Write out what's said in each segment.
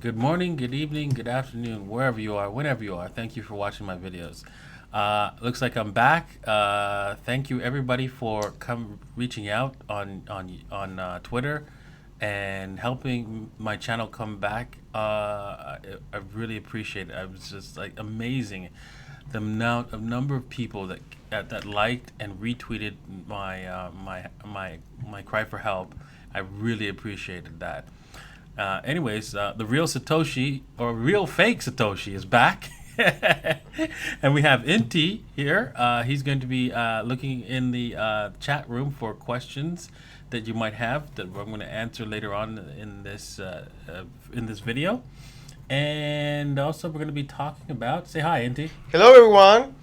Good morning, good evening, good afternoon, wherever you are, whenever you are. Thank you for watching my videos. Looks like I'm back. Thank you everybody for reaching out on Twitter and helping my channel come back. I really appreciate it. I was just like amazing the number of people that liked and retweeted my cry for help. I really appreciated that. The real Satoshi or real fake Satoshi is back. And we have Inti here. He's going to be looking in the chat room for questions that you might have that I'm going to answer later on in this video. And also, we're going to be talking about. Say hi, Inti. Hello, everyone.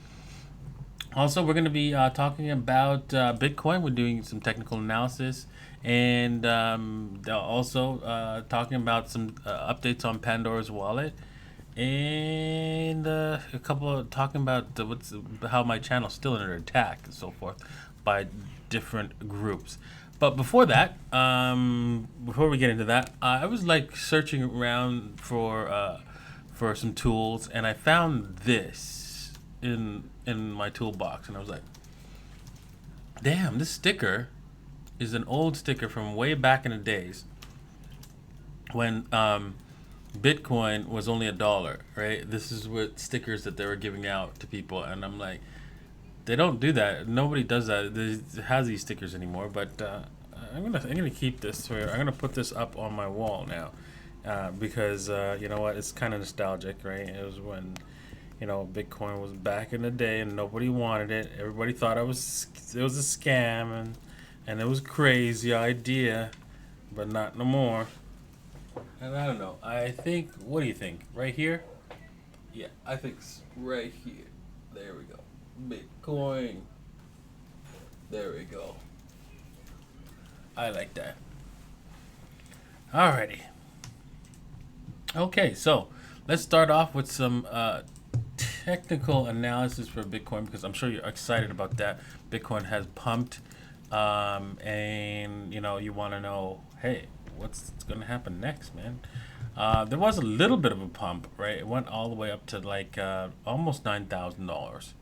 Also, we're going to be talking about Bitcoin. We're doing some technical analysis, and also talking about some updates on Pandora's wallet, and a couple of talking about how my channel's still under attack and so forth by different groups. But before that, before we get into that, I was like searching around for some tools, and I found this in my toolbox, and I was like, damn, this sticker is an old sticker from way back in the days when Bitcoin was only $1, right? This is what stickers that they were giving out to people, and I'm like, they don't do that. Nobody does that. Has these stickers anymore. But I'm gonna keep this. I'm gonna put this up on my wall now because you know what? It's kind of nostalgic, right? It was when Bitcoin was back in the day and nobody wanted it. Everybody thought it was a scam and it was a crazy idea, but not no more. And I don't know. I think. What do you think? Right here? Yeah, I think right here. There we go. Bitcoin. There we go. I like that. Alrighty. Okay, so let's start off with some technical analysis for Bitcoin because I'm sure you're excited about that. Bitcoin has pumped, and you want to know, hey, what's going to happen next, man? There was a little bit of a pump, right? It went all the way up to like almost $9,000.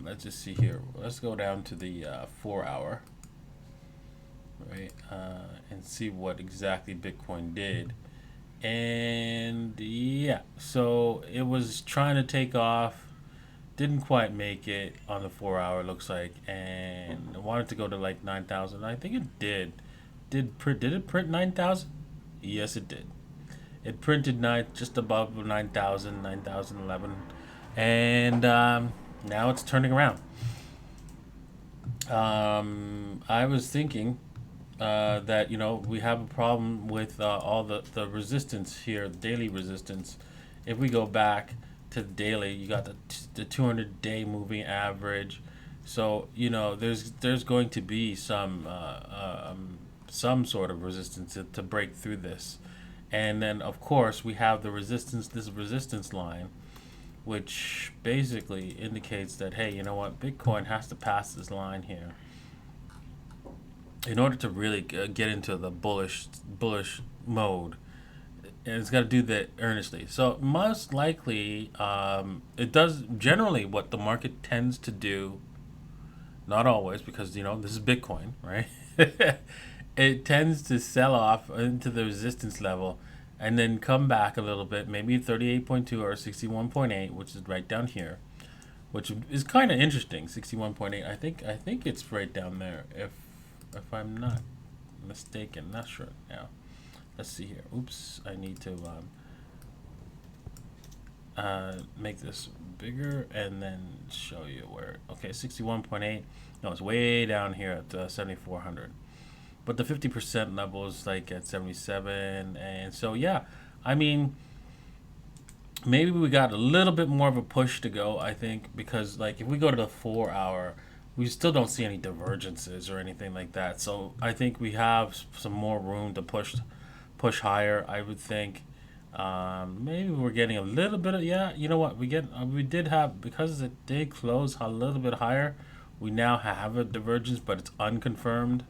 Let's just see here. Let's go down to the 4 hour, right, and see what exactly Bitcoin did. And yeah, so it was trying to take off, didn't quite make it on the 4 hour, looks like, and wanted to go to like 9,000. I think it did. Did it print 9,000? Yes, it did. It printed just above 9,000, 9,011, and now it's turning around. I was thinking that we have a problem with all the resistance here, daily resistance. If we go back to the daily, you got the 200-day moving average. So there's going to be some sort of resistance to break through this, and then of course we have this resistance line, which basically indicates that, hey, you know what, Bitcoin has to pass this line here in order to really get into the bullish mode, and it's got to do that earnestly. So most likely, it does generally what the market tends to do. Not always, because this is Bitcoin, right? It tends to sell off into the resistance level, and then come back a little bit, maybe 38.2 or 61.8, which is right down here, which is kind of interesting. 61.8. I think it's right down there. If I'm not mistaken, not sure now. Let's see here. Oops, I need to make this bigger and then show you where. Okay, 61.8. No, it's way down here at 7,400. But the 50% level is like at 77, and so yeah, I mean, maybe we got a little bit more of a push to go. I think because like if we go to the 4 hour, we still don't see any divergences or anything like that. So I think we have some more room to push higher. I would think. Maybe we're getting a little bit of, yeah. You know what, we did have, because it did close a little bit higher. We now have a divergence, but it's unconfirmed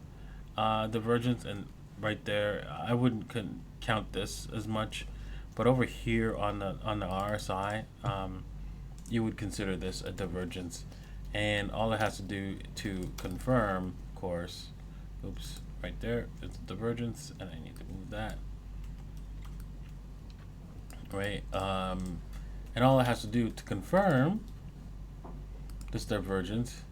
divergence, and right there, I wouldn't count this as much, but over here on the RSI, you would consider this a divergence, and all it has to do to confirm, of course, oops, right there, it's a divergence, and I need to move that, right? And all it has to do to confirm this divergence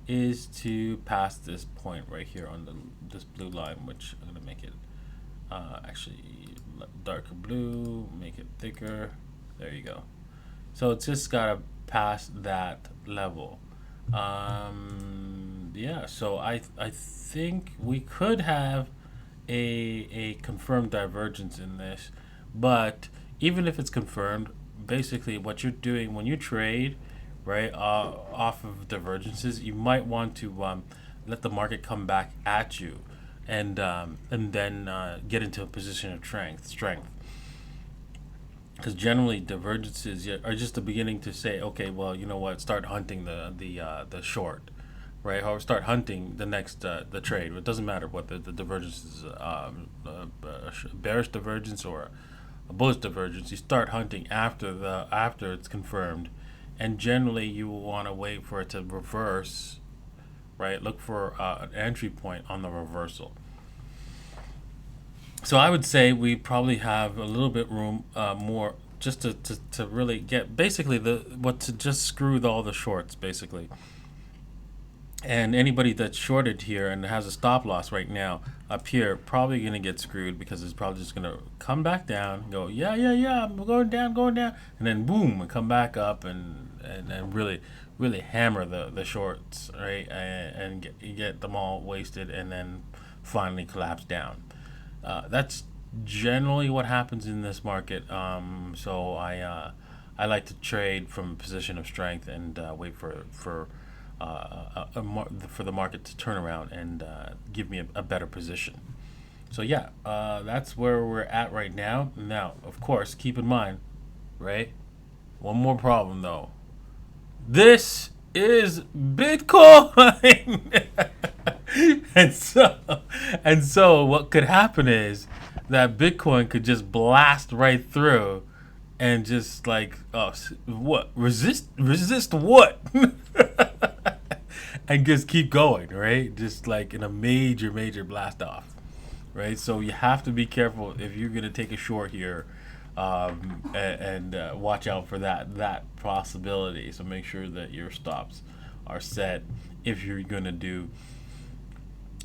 is to pass this point right here on this blue line, which I'm gonna make it actually darker blue, make it thicker. There you go. So it's just gotta pass that level. Yeah. So I think we could have a confirmed divergence in this, but even if it's confirmed, basically what you're doing when you trade, right, off of divergences, you might want to let the market come back at you, and then get into a position of strength. Because generally divergences are just the beginning to say, okay, well, you know what, start hunting the short, right? Or start hunting the next the trade. It doesn't matter what the divergence is, a bearish divergence or a bullish divergence. You start hunting after it's confirmed, and generally you will want to wait for it to reverse, right? Look for an entry point on the reversal. So I would say we probably have a little bit room more just to really get basically to just screw all the shorts basically. And anybody that's shorted here and has a stop loss right now up here probably gonna get screwed, because it's probably just gonna come back down, go yeah, I'm going down, and then boom, and come back up and really hammer the shorts, right, and get them all wasted, and then finally collapse down. That's generally what happens in this market. So I like to trade from a position of strength and wait for the market to turn around and give me a better position. So yeah, that's where we're at right now. Now, of course, keep in mind, right? One more problem though. This is Bitcoin. and so what could happen is that Bitcoin could just blast right through and just like, oh, what, resist what? And just keep going, right? Just like in a major blast off, right? So you have to be careful if you're gonna take a short here, and watch out for that possibility. So make sure that your stops are set if you're gonna do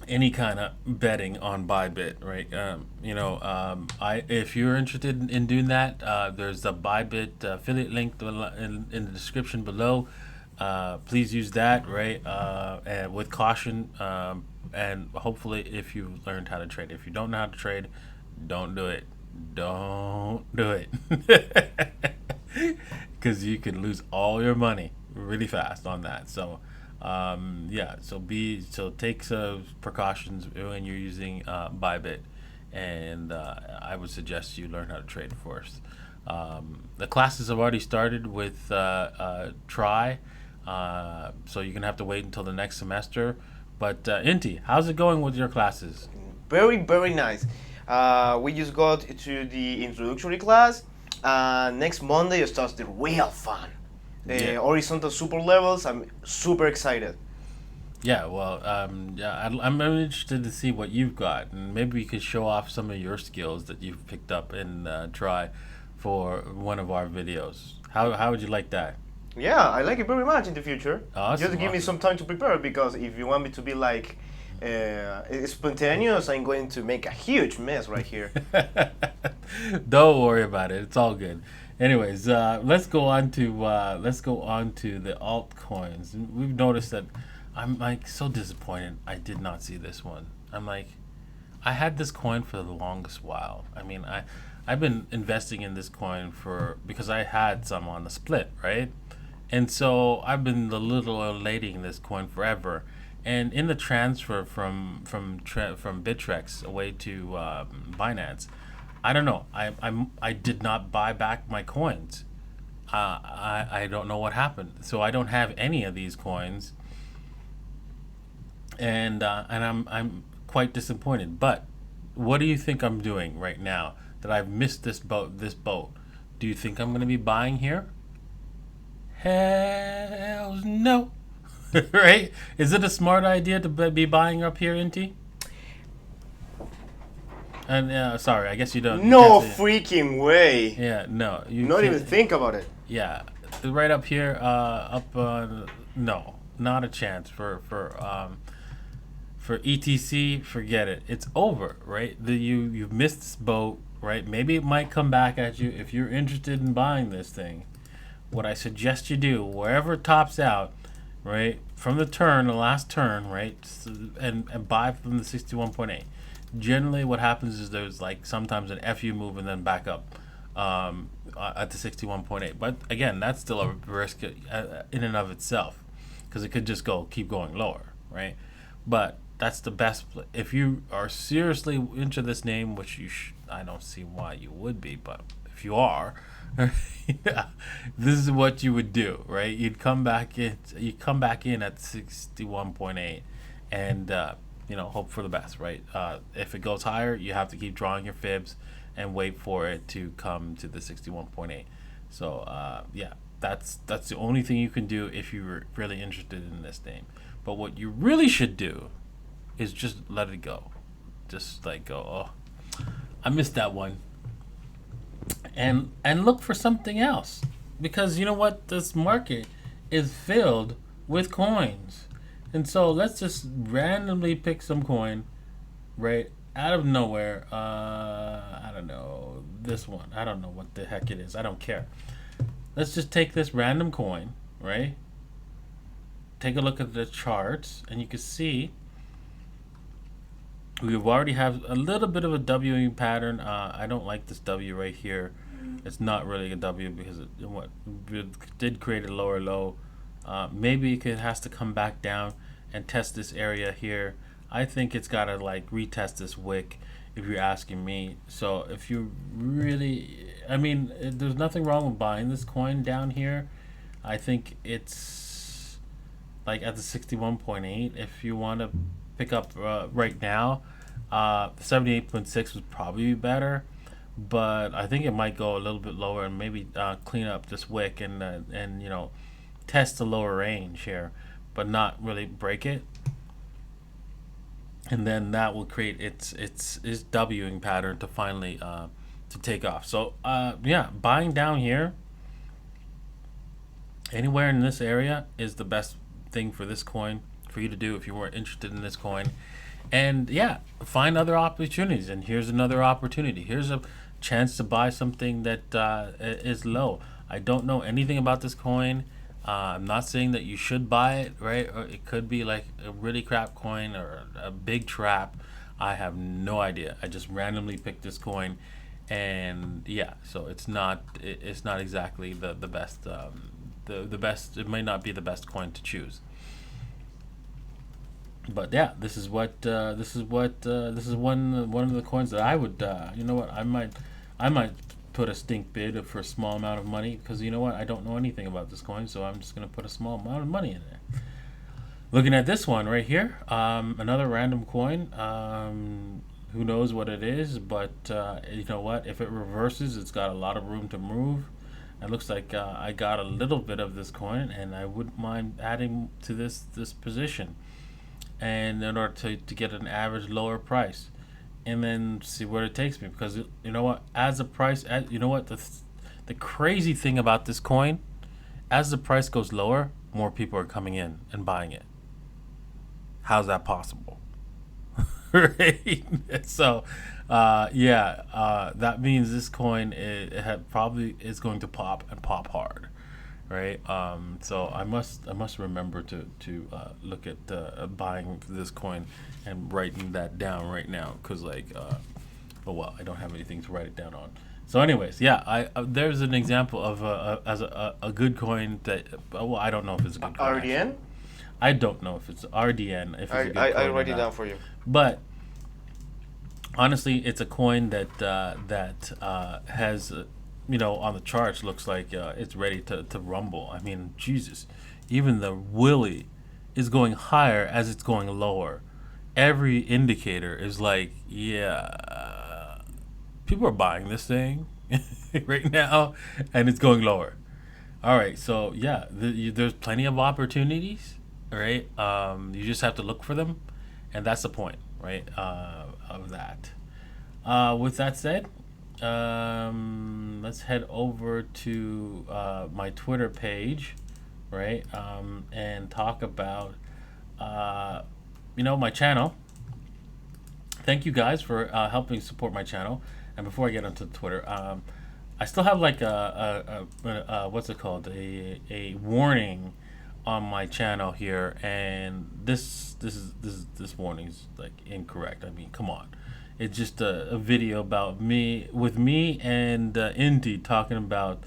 any kind of betting on Bybit, right? If you're interested in doing that, there's a Bybit affiliate link in the description below. Please use that, right? And with caution, and hopefully, if you've learned how to trade. If you don't know how to trade, don't do it. Don't do it, because you can lose all your money really fast on that. So. So take some precautions when you're using Bybit, and I would suggest you learn how to trade first. The classes have already started with Try, so you're gonna have to wait until the next semester. But Inti, how's it going with your classes? Very nice. We just got to the introductory class. Next Monday starts the real fun. Horizontal super levels. I'm super excited. Yeah, well, I'm interested to see what you've got, and maybe you could show off some of your skills that you've picked up in Try for one of our videos. How would you like that? Yeah, I like it very much in the future. Awesome, Just give me some time to prepare, because if you want me to be like spontaneous, I'm going to make a huge mess right here. Don't worry about it. It's all good. Anyways, let's go on to the altcoins. We've noticed that I'm like so disappointed. I did not see this one. I'm like, I had this coin for the longest while. I mean, I've been investing in this coin because I had some on the split, right? And so I've been little this coin forever. And in the transfer from Bittrex away to Binance, I don't know. I did not buy back my coins. I don't know what happened. So I don't have any of these coins, and I'm quite disappointed. But what do you think I'm doing right now that I've missed this boat? This boat. Do you think I'm going to be buying here? Hell no. Right? Is it a smart idea to be buying up here, Inti? And sorry, I guess you don't. No You freaking way. yeah, no. You Not can't- even think about it. Yeah, right up here, no, not a chance for ETC. Forget it. It's over, right? You've missed this boat, right? Maybe it might come back at you if you're interested in buying this thing. What I suggest you do, wherever it tops out, right, from the last turn, right, and buy from the 61.8. Generally, what happens is there's like sometimes an FU move and then back up at the 61.8. But again, that's still a risk in and of itself because it could just keep going lower, right? But that's the best. If you are seriously into this name, which I don't see why you would be, but if you are, yeah, this is what you would do, right? You'd come back in. You come back in at 61.8, and hope for the best, right? If it goes higher, you have to keep drawing your fibs and wait for it to come to the 61.8. So yeah, that's the only thing you can do if you're really interested in this name. But what you really should do is just let it go. Just like go, oh, I missed that one. And look for something else. Because you know what? This market is filled with coins. And so let's just randomly pick some coin, right, out of nowhere. I don't know, this one. I don't know what the heck it is. I don't care. Let's just take this random coin, right? Take a look at the charts, and you can see we already have a little bit of a W pattern. I don't like this W right here. It's not really a W because it did create a lower low. Maybe it has to come back down and test this area here. I think it's got to like retest this wick if you're asking me. So if you really, I mean, there's nothing wrong with buying this coin down here. I think it's like at the 61.8 if you want to pick up right now. 78.6 would probably be better, but I think it might go a little bit lower and maybe clean up this wick and test the lower range here, but not really break it. And then that will create its Wing pattern to finally to take off. So yeah, buying down here anywhere in this area is the best thing for this coin for you to do if you were interested in this coin. And yeah, find other opportunities. And here's another opportunity. Here's a chance to buy something that is low. I don't know anything about this coin. I'm not saying that you should buy it, right? Or it could be like a really crap coin or a big trap. I have no idea. I just randomly picked this coin, and yeah, so it's not exactly the best. The best. It may not be the best coin to choose. But yeah, this is one of the coins that I would. You know what? I might put a stink bid for a small amount of money because you know what? I don't know anything about this coin, so I'm just gonna put a small amount of money in there. Looking at this one right here, another random coin. Who knows what it is? But you know what? If it reverses, it's got a lot of room to move. It looks like I got a little bit of this coin, and I wouldn't mind adding to this position, and in order to get an average lower price. And then see where it takes me, because you know what, you know what, the crazy thing about this coin, as the price goes lower, more people are coming in and buying it. How's that possible? Right? So that means this coin probably is going to pop and pop hard, right? So I must remember to look at buying this coin and writing that down right now, because I don't have anything to write it down on. So anyways, yeah, there's an example of a good coin that I don't know if it's a good coin. RDN? I don't know if it's RDN. If it's a good coin I or write it not. down for you. But honestly, it's a coin that has on the charts looks like it's ready to rumble. I mean, Jesus, even the Willy is going higher as it's going lower. Every indicator is like, yeah, people are buying this thing right now, and it's going lower. All right, so yeah, there's plenty of opportunities, right? You just have to look for them, and that's the point, right? Of that. With that said, let's head over to my Twitter page, right? And talk about, uh, my channel. Thank you guys for helping support my channel. And before I get onto Twitter, I still have like a what's it called, a warning on my channel here, and this warning is like incorrect. I mean, come on, it's just a video about me and Indy talking about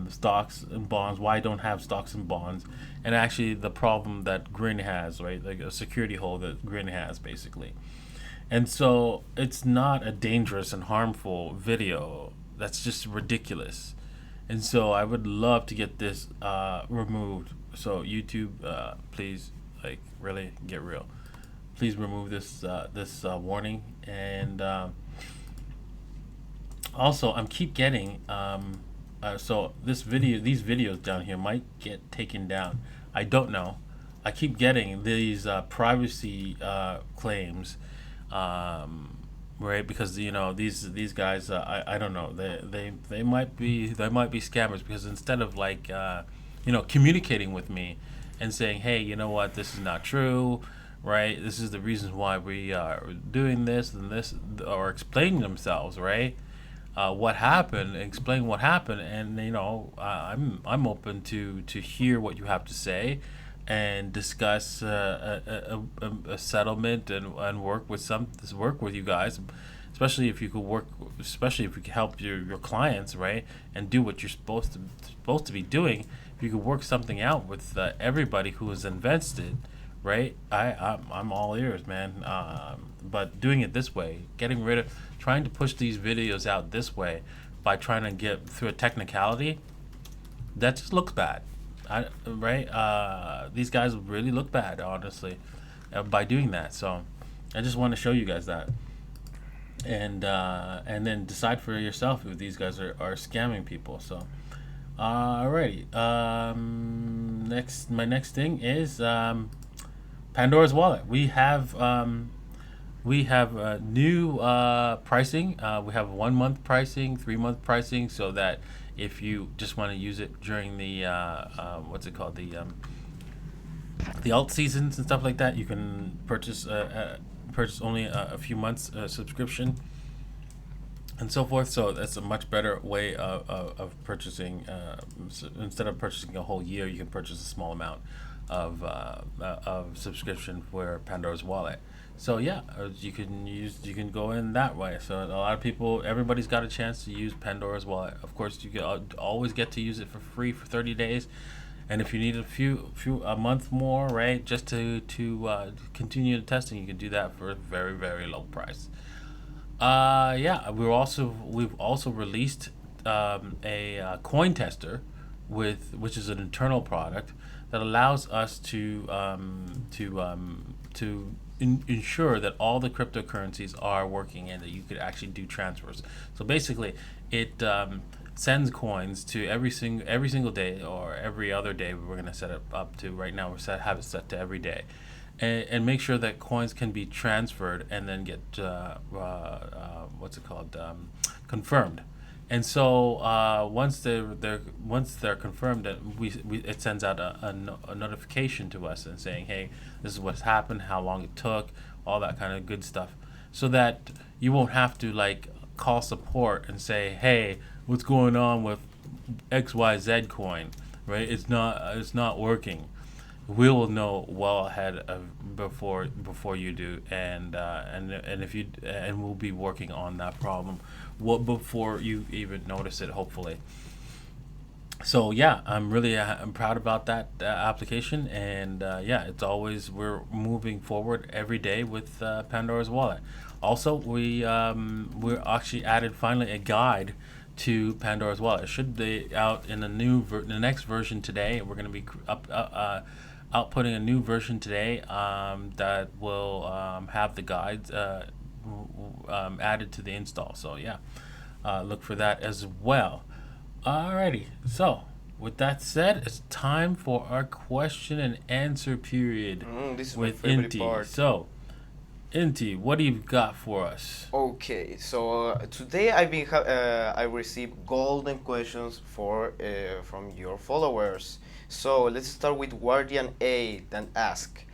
stocks and bonds, why I don't have stocks and bonds, and actually the problem that Grin has, right, like a security hole that Grin has basically. And so it's not a dangerous and harmful video. That's just ridiculous. And so I would love to get this removed. So YouTube, please, like, really get real. Please remove this warning. And also, I'm keep getting so these videos down here might get taken down. I don't know. I keep getting these privacy claims, right? Because these guys, I don't know, they might be scammers, because instead of like communicating with me and saying, hey, you know what, this is not true, right? This is the reasons why we are doing this and this, or explaining themselves, right? What happened, explain what happened, and I'm open to hear what you have to say, and discuss a settlement, and work with you guys, especially if you could help your clients, right, and do what you're supposed to be doing. If you could work something out with everybody who is invested, right? I'm all ears, man. But doing it this way, trying to push these videos out this way, by trying to get through a technicality, that just looks bad. Right? These guys really look bad, honestly, by doing that. So I just want to show you guys that, and then decide for yourself if these guys are scamming people. So, alrighty. My next thing is Pandora's wallet. We have new pricing. We have 1 month pricing, 3 month pricing, so that if you just want to use it during the what's it called, the alt seasons and stuff like that, you can purchase only a few months subscription and so forth. So that's a much better way of purchasing. Instead of purchasing a whole year, you can purchase a small amount of subscription for Pandora's wallet. So yeah, you can go in that way. So a lot of people, everybody's got a chance to use Pandora's wallet. Of course, you can always get to use it for free for 30 days, and if you need a month more, right, just to continue the testing, you can do that for a very, very low price. Yeah, we've also released a coin tester, which is an internal product that allows us to ensure that all the cryptocurrencies are working and that you could actually do transfers. So basically, it sends coins to every single day, or every other day. We're going to set it up to, right now have it set to every day, and make sure that coins can be transferred and then get confirmed. And so once they're confirmed, it sends out a notification to us and saying, hey, this is what's happened, how long it took, all that kind of good stuff, so that you won't have to like call support and say, hey, what's going on with XYZ coin, right? It's not working. We'll know well ahead of before you do, and we'll be working on that problem before you even notice it, hopefully. So yeah, I'm proud about that application, and yeah, we're moving forward every day with Pandora's wallet. Also, we're actually added finally a guide to Pandora's wallet. It should be out in the next version today. We're going to be outputting a new version today that will have the guides added to the install. So yeah, look for that as well. Alrighty. So with that said, it's time for our question and answer period This is my with favorite Inti. part. So Inti, what do you got for us? Okay, so today I received golden questions from your followers. So let's start with Guardian A that ask,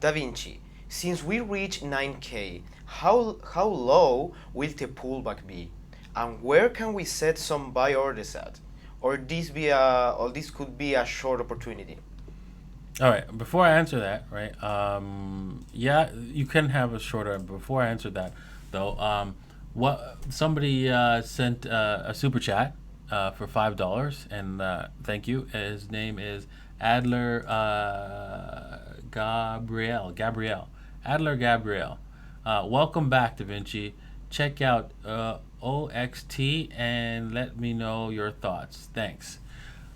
Davinci, since we reached 9K, how low will the pullback be, and where can we set some buy orders at, or this could be a short opportunity? All right. Before I answer that, right? Yeah, you can have a shorter. Before I answer that, though, what somebody sent a super chat for $5, and thank you. His name is Adler Gabriel. Adler Gabriel. Welcome back, Davinci. Check out OXT and let me know your thoughts. Thanks.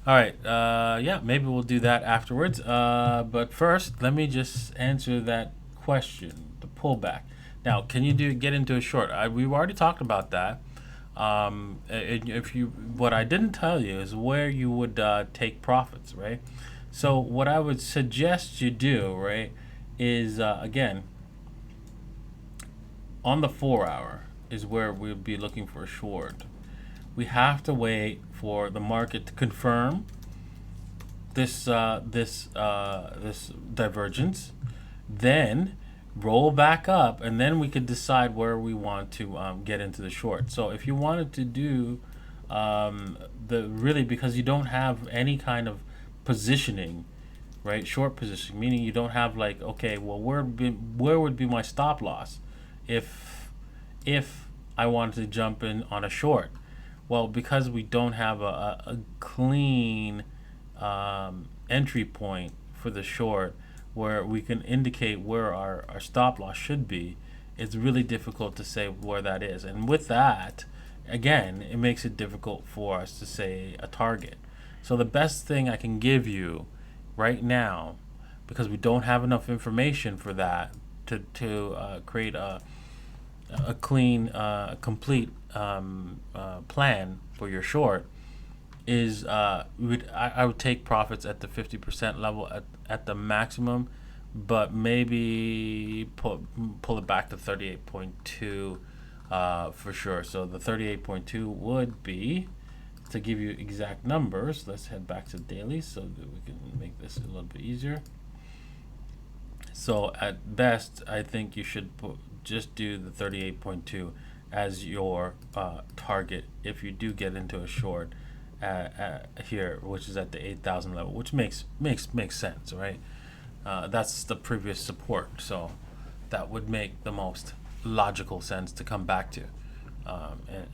All right. Yeah, maybe we'll do that afterwards. But first, let me just answer that question, the pullback. Now, can you get into a short? We've already talked about that. If you, what I didn't tell you is where you would take profits, right? So what I would suggest you do, right, is again on the 4 hour is where we'd be looking for a short. We have to wait for the market to confirm this divergence, then roll back up, and then we could decide where we want to get into the short. So if you wanted to do because you don't have any kind of positioning, right? Short positioning, meaning you don't have like, okay, well, where would be my stop loss if I wanted to jump in on a short? Well, because we don't have a clean entry point for the short where we can indicate where our stop loss should be, it's really difficult to say where that is. And with that, again, it makes it difficult for us to say a target. So the best thing I can give you right now, because we don't have enough information for that to create a clean, complete plan for your short, is I would take profits at the 50% level at the maximum, but maybe pull it back to 38.2 for sure. So the 38.2 would be, to give you exact numbers, let's head back to daily so that we can make this a little bit easier. So at best, I think you should just do the 38.2 as your target if you do get into a short here, which is at the 8,000 level, which makes sense, right? That's the previous support, so that would make the most logical sense to come back to,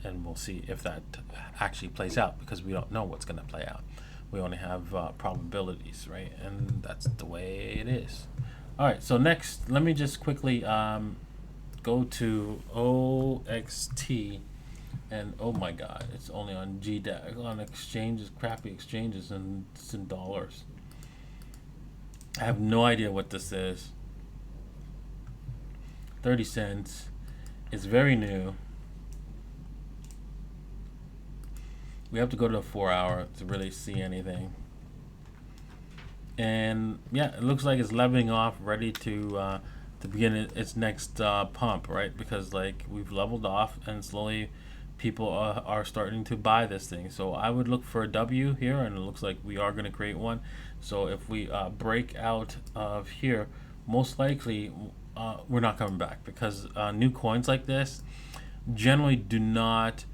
and we'll see if that actually plays out, because we don't know what's going to play out. We only have probabilities, right? And that's the way it is. All right, so next, let me just quickly go to OXT, and oh my God, it's only on GDAG, on exchanges, crappy exchanges, and it's in dollars. I have no idea what this is. 30 cents. It's very new. We have to go to a 4 hour to really see anything. And yeah, it looks like it's leveling off, ready to begin its next pump, right? Because like we've leveled off, and slowly people are starting to buy this thing. So I would look for a W here, and it looks like we are going to create one. So if we break out of here, most likely we're not coming back, because new coins like this generally do not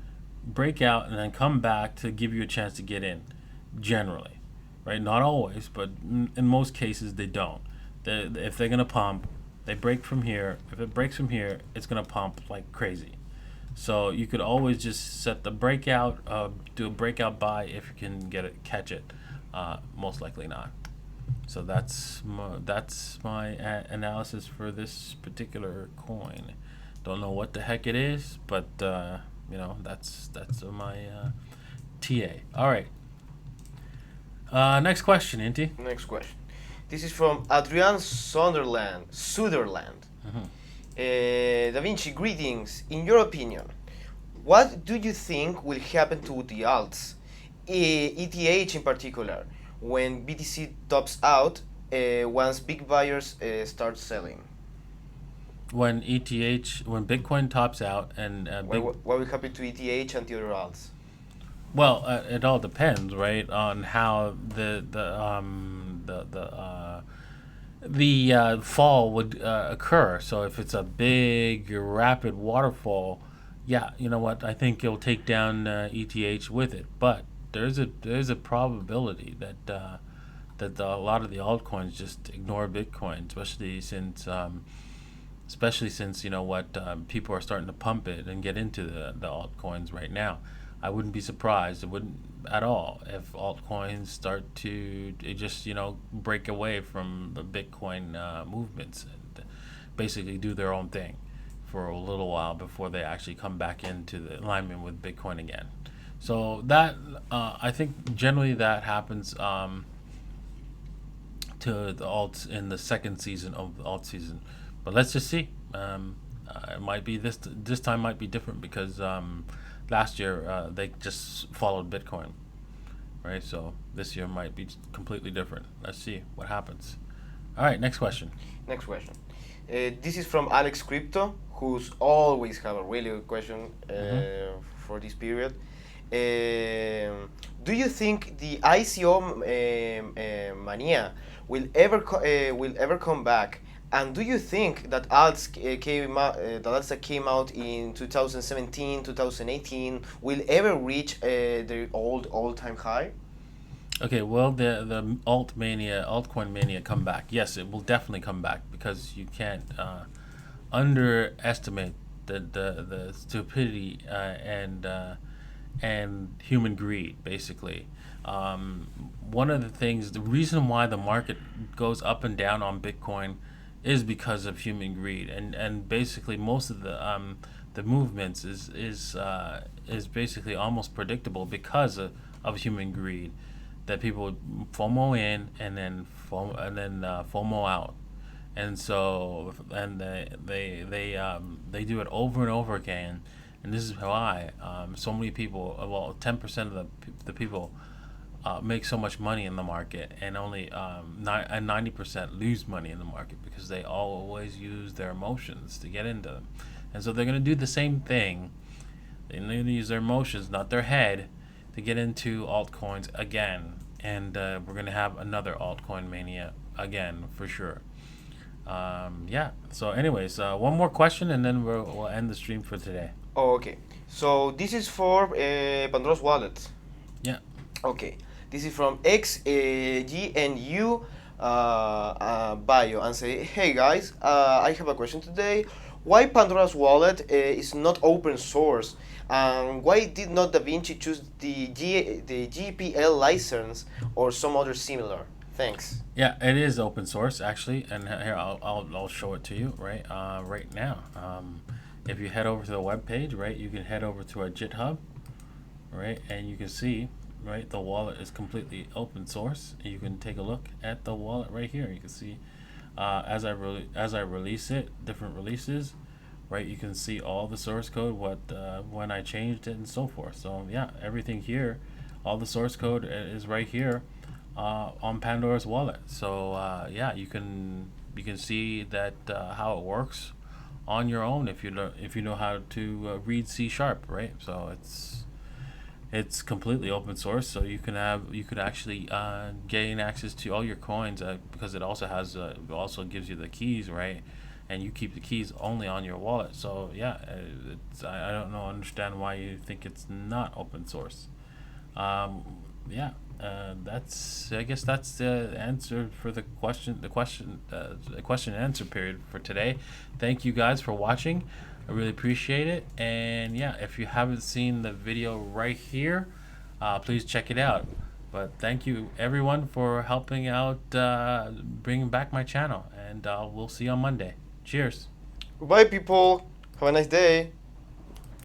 break out and then come back to give you a chance to get in, generally, right? Not always, but in most cases they don't. If they're going to pump, they break from here. If it breaks from here, it's going to pump like crazy. So you could always just set the breakout, do a breakout buy if you can catch it. Most likely not. So that's my analysis for this particular coin. Don't know what the heck it is, but that's my TA. All right. Next question, Inti. Next question. This is from Adrian Sunderland. Mm-hmm. Davinci, greetings. In your opinion, what do you think will happen to the alts, ETH in particular, when BTC tops out once big buyers start selling? When when Bitcoin tops out and What will happen to ETH and the other alts? well, it all depends, right, on how the fall would occur. So if it's a big rapid waterfall, yeah, you know what? I think it'll take down ETH with it. But there's a probability that a lot of the altcoins just ignore Bitcoin, especially since you know what people are starting to pump it and get into the altcoins right now. I wouldn't be surprised. It wouldn't at all if altcoins start to just break away from the Bitcoin movements and basically do their own thing for a little while before they actually come back into the alignment with Bitcoin again. So that I think generally that happens to the alts in the second season of the alt season. But let's just see. It might be this time might be different because last year they just followed Bitcoin, right? So this year might be completely different. Let's see what happens. All right, next question. Next question. This is from Alex Crypto, who's always have a really good question for this period. Do you think the ICO mania will ever come back? And do you think that alts that came out in 2017, 2018 will ever reach their all-time high? Okay, well, the altcoin mania come back. Yes, it will definitely come back because you can't underestimate the stupidity and human greed, basically. One of the things, the reason why the market goes up and down on Bitcoin is because of human greed, and basically most of the movements is basically almost predictable because of human greed, that people FOMO in and then FOMO out, and so they do it over and over again, and this is why so many people, well, 10% of the people make so much money in the market, and only 90% lose money in the market because they always use their emotions to get into them. And so they're going to do the same thing. They're going to use their emotions, not their head, to get into altcoins again. And we're going to have another altcoin mania again for sure. Yeah. So anyways, one more question and then we'll end the stream for today. Oh, okay. So this is for Pandora's wallet. Yeah. Okay. This is from XGNU bio and say, hey guys, I have a question today. Why Pandora's wallet is not open source? And why did not Davinci choose the GPL license or some other similar? Thanks. Yeah, it is open source actually, and here I'll show it to you right now. If you head over to the web page, right, you can head over to our GitHub, right, and you can see, right, the wallet is completely open source. You can take a look at the wallet right here. You can see as I release it, different releases, right, you can see all the source code, when I changed it and so forth. So yeah, everything here, all the source code is right here on Pandora's wallet. So yeah, you can see that how it works on your own if you know how to read C#, right? So it's completely open source, so you could actually gain access to all your coins because it also gives you the keys, right? And you keep the keys only on your wallet. So yeah, I don't understand why you think it's not open source. Yeah, I guess that's the answer for the question and answer period for today. Thank you guys for watching. I really appreciate it. And yeah, if you haven't seen the video right here, please check it out. But thank you everyone for helping out bringing back my channel, and we'll see you on Monday. Cheers. Goodbye, people. Have a nice day.